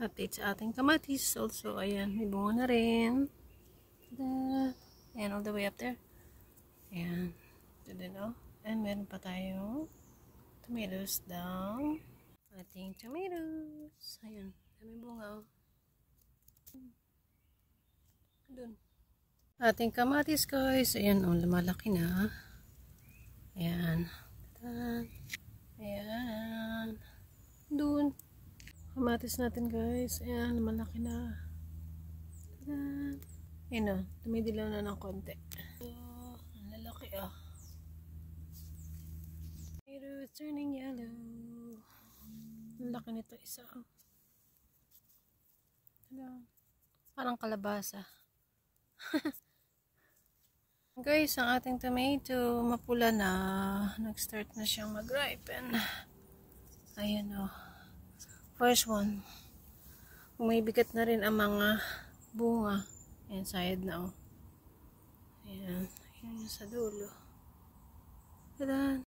Update sa ating kamatis. Also, ayan, may bunga na rin. Tada! Ayan, all the way up there. Ayan. Ito din, oh. And meron pa tayo tomatoes down. Ating tomatoes. Ayan, dami bunga, oh. Doon. Ating kamatis, guys. Ayan, oh, lumalaki na. Ayan. Tada! Ayan. Doon. Kamatis natin, guys. Ayan, malaki na. Tada! Ayan o, tumidilaw na ng konti. So, ang lalaki ah. Pero it's turning yellow. Ang laki nito isa. Tada! Parang kalabasa. Guys, ang ating tomato, mapula na. Nag-start na siyang mag-ripen. Ayan o. First one. Bumibigat na rin ang mga bunga. Ayan, sayad na, oh. Ayan. Ayan yung sa dulo. Tada!